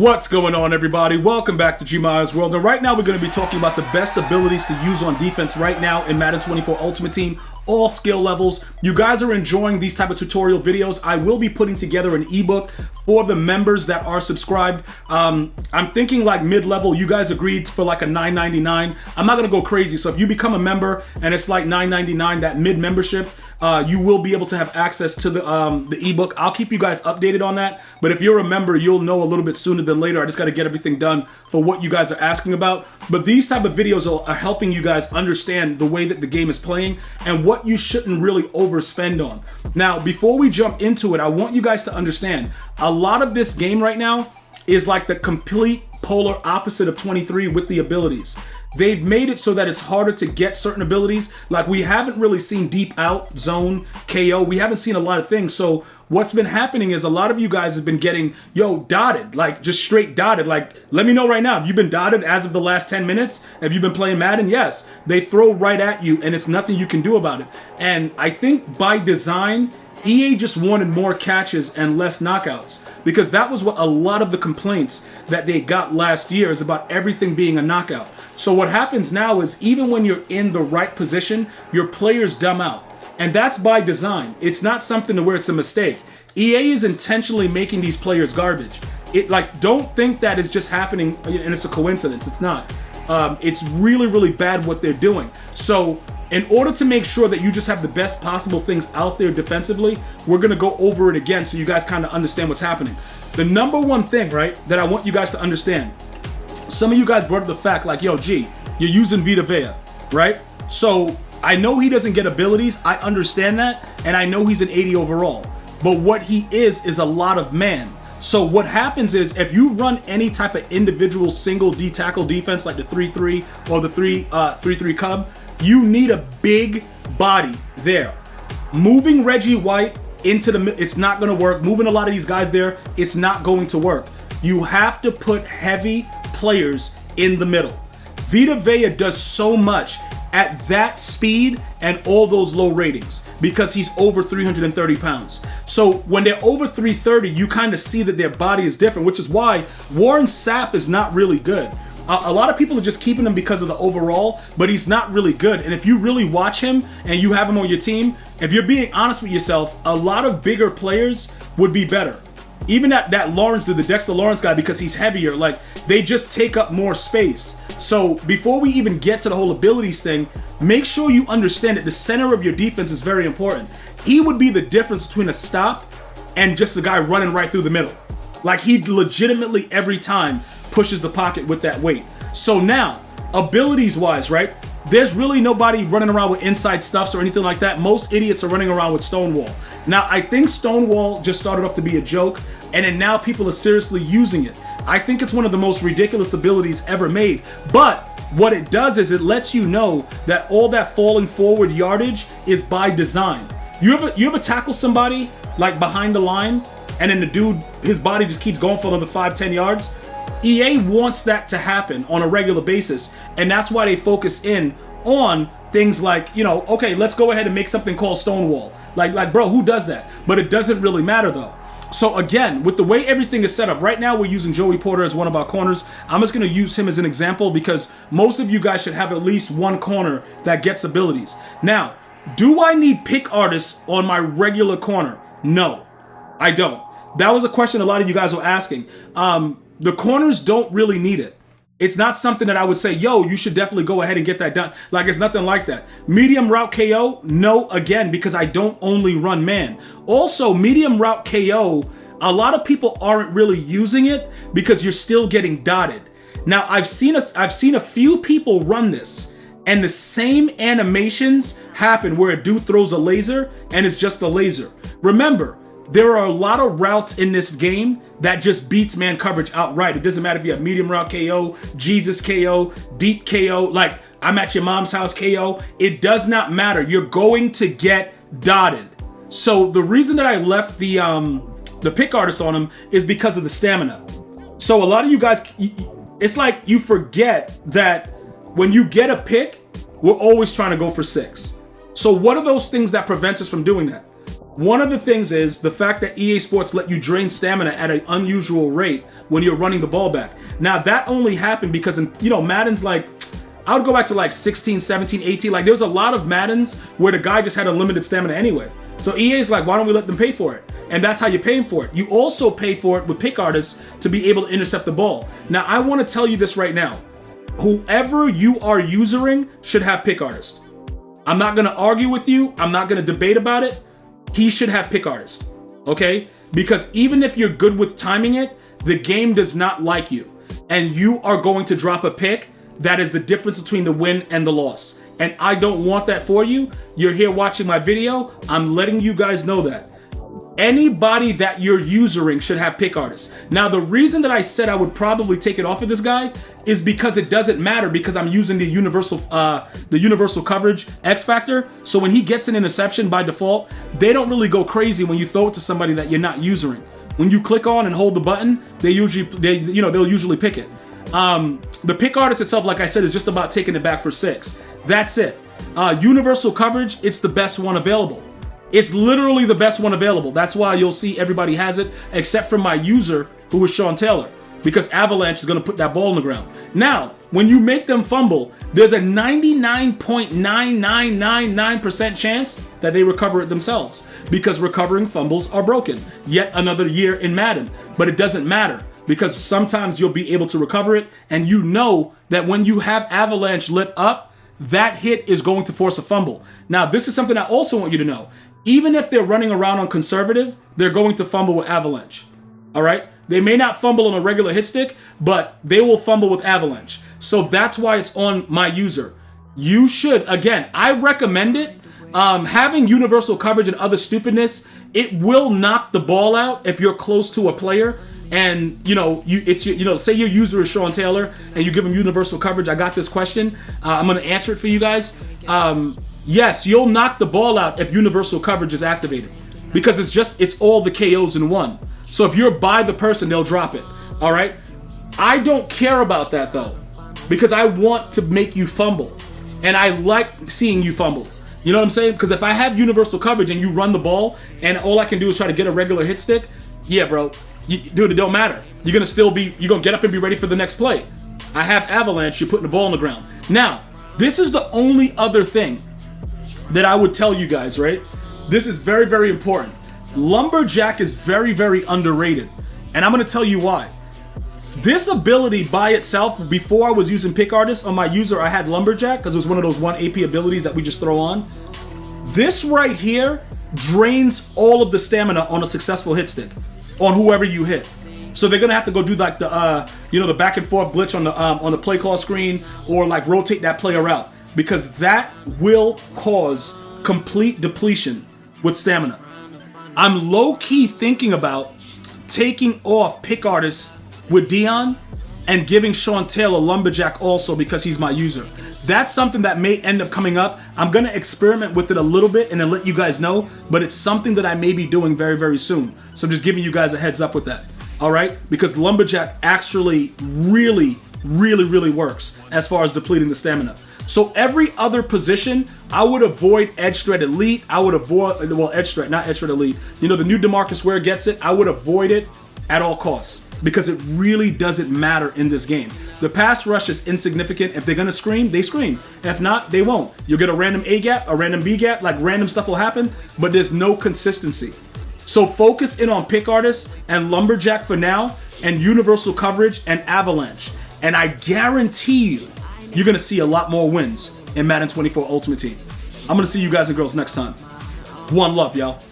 What's going on, everybody? Welcome back to GmiasWorld, and right now we're going to be talking about the best abilities to use on defense right now in Madden 24 Ultimate Team, all skill levels. You guys are enjoying these type of tutorial videos. I will be putting together an ebook for the members that are subscribed. I'm thinking like mid-level. You guys agreed for like a $9.99. I'm not going to go crazy, so if you become a member and it's like $9.99, that mid-membership, you will be able to have access to the ebook. I'll keep you guys updated on that, but if you're a member, you'll know a little bit sooner than later. I just got to get everything done for what you guys are asking about. But these type of videos are helping you guys understand the way that the game is playing and what you shouldn't really overspend on. Now, before we jump into it, I want you guys to understand a lot of this game right now is like the complete polar opposite of 23 with the abilities. They've made it so that it's harder to get certain abilities. Like, we haven't really seen deep out, zone, KO. We haven't seen a lot of things. So what's been happening is a lot of you guys have been getting, dotted, like just straight dotted. Like, let me know right now, have you been dotted as of the last 10 minutes? Have you been playing Madden? Yes. They throw right at you and it's nothing you can do about it. And I think by design, EA just wanted more catches and less knockouts, because that was what a lot of the complaints that they got last year is about everything being a knockout. So what happens now is even when you're in the right position, your players dumb out. And that's by design. It's not something to where it's a mistake. EA is intentionally making these players garbage. Don't think that is just happening and it's a coincidence. It's not. It's really, really bad what they're doing. So in order to make sure that you just have the best possible things out there defensively, we're going to go over it again so you guys kind of understand what's happening. The number one thing, right, that I want you guys to understand, some of you guys brought up the fact like, you're using Vita Vega, right? So I know he doesn't get abilities. I understand that. And I know he's an 80 overall. But what he is a lot of man. So what happens is if you run any type of individual single D-tackle defense like the 3-3 or the 3-3 Cub, you need a big body there. Moving Reggie White into it's not going to work. Moving a lot of these guys there, it's not going to work. You have to put heavy players in the middle. Vita Vega does so much at that speed and all those low ratings because he's over 330 pounds. So when they're over 330, you kind of see that their body is different, which is why Warren Sapp is not really good. A lot of people are just keeping him because of the overall, but he's not really good. And if you really watch him and you have him on your team, if you're being honest with yourself, a lot of bigger players would be better. Even that Lawrence, the Dexter Lawrence guy, because he's heavier, like they just take up more space. So before we even get to the whole abilities thing, make sure you understand that the center of your defense is very important. He would be the difference between a stop and just a guy running right through the middle. Like, he legitimately every time pushes the pocket with that weight. So now, abilities-wise, right? There's really nobody running around with inside stuffs or anything like that. Most idiots are running around with Stonewall. Now, I think Stonewall just started off to be a joke, and then now people are seriously using it. I think it's one of the most ridiculous abilities ever made. But what it does is it lets you know that all that falling forward yardage is by design. You ever tackle somebody like behind the line, and then the dude, his body just keeps going for another 5-10 yards? EA wants that to happen on a regular basis, and that's why they focus in on things like, okay, let's go ahead and make something called Stonewall. Like, bro, who does that? But it doesn't really matter, though. So again, with the way everything is set up, right now we're using Joey Porter as one of our corners. I'm just going to use him as an example because most of you guys should have at least one corner that gets abilities. Now, do I need pick artists on my regular corner? No, I don't. That was a question a lot of you guys were asking. The corners don't really need it. It's not something that I would say, you should definitely go ahead and get that done. Like, it's nothing like that. Medium route KO? No, again, because I don't only run man. Also, medium route KO, a lot of people aren't really using it because you're still getting dotted. Now, I've seen a few people run this, and the same animations happen where a dude throws a laser and it's just a laser. Remember, there are a lot of routes in this game that just beats man coverage outright. It doesn't matter if you have medium route KO, Jesus KO, deep KO, like I'm at your mom's house KO. It does not matter. You're going to get dotted. So the reason that I left the pick artist on him is because of the stamina. So a lot of you guys, it's like you forget that when you get a pick, we're always trying to go for 6. So what are those things that prevents us from doing that? One of the things is the fact that EA Sports let you drain stamina at an unusual rate when you're running the ball back. Now, that only happened because, Madden's like, I would go back to like 16, 17, 18. Like, there was a lot of Maddens where the guy just had unlimited stamina anyway. So EA's like, why don't we let them pay for it? And that's how you're paying for it. You also pay for it with pick artists to be able to intercept the ball. Now, I want to tell you this right now. Whoever you are using should have pick artists. I'm not going to argue with you. I'm not going to debate about it. He should have pick artists, okay? Because even if you're good with timing it, the game does not like you. And you are going to drop a pick that is the difference between the win and the loss. And I don't want that for you. You're here watching my video. I'm letting you guys know that. Anybody that you're using should have pick artists. Now, the reason that I said I would probably take it off of this guy is because it doesn't matter, because I'm using the universal coverage X factor. So when he gets an interception by default, they don't really go crazy when you throw it to somebody that you're not using. When you click on and hold the button, they'll usually pick it. The pick artist itself, like I said, is just about taking it back for 6. That's it. Universal coverage, it's the best one available. It's literally the best one available. That's why you'll see everybody has it, except for my user, who is Sean Taylor, because Avalanche is going to put that ball on the ground. Now, when you make them fumble, there's a 99.9999% chance that they recover it themselves, because recovering fumbles are broken. Yet another year in Madden. But it doesn't matter, because sometimes you'll be able to recover it, and you know that when you have Avalanche lit up, that hit is going to force a fumble. Now, this is something I also want you to know. Even if they're running around on conservative, they're going to fumble with Avalanche. All right? They may not fumble on a regular hit stick, but they will fumble with Avalanche. So that's why it's on my user. You should, again, I recommend it. Having universal coverage and other stupidness, it will knock the ball out if you're close to a player. And say your user is Sean Taylor and you give him universal coverage. I got this question. I'm going to answer it for you guys. Yes, you'll knock the ball out if universal coverage is activated, because it's all the KOs in one. So if you're by the person, they'll drop it. All right. I don't care about that though, because I want to make you fumble, and I like seeing you fumble. You know what I'm saying? Because if I have universal coverage and you run the ball and all I can do is try to get a regular hit stick, yeah, bro. Dude, it don't matter. You're going to get up and be ready for the next play. I have Avalanche, you're putting the ball on the ground. Now, this is the only other thing that I would tell you guys, right? This is very, very important. Lumberjack is very, very underrated. And I'm going to tell you why. This ability by itself, before I was using pick artists on my user, I had Lumberjack because it was one of those 1 AP abilities that we just throw on. This right here drains all of the stamina on a successful hit stick on whoever you hit. So they're gonna have to go do like the the back and forth glitch on the play call screen, or like rotate that player out, because that will cause complete depletion with stamina. I'm low-key thinking about taking off pick artists with Dion and giving Sean Taylor Lumberjack also, because he's my user. That's something that may end up coming up. I'm going to experiment with it a little bit and then let you guys know, but it's something that I may be doing very, very soon. So I'm just giving you guys a heads up with that. All right? Because Lumberjack actually really, really, really works as far as depleting the stamina. So every other position, I would avoid Edge Threat Elite. I would avoid, Edge Threat, not Edge Threat Elite. The new DeMarcus Ware gets it. I would avoid it at all costs, because it really doesn't matter in this game. The pass rush is insignificant. If they're gonna scream, they scream. If not, they won't. You'll get a random A gap, a random B gap, like random stuff will happen, but there's no consistency. So focus in on pick artists and Lumberjack for now, and universal coverage and Avalanche. And I guarantee you're gonna see a lot more wins in Madden 24 Ultimate Team. I'm gonna see you guys and girls next time. One love, y'all.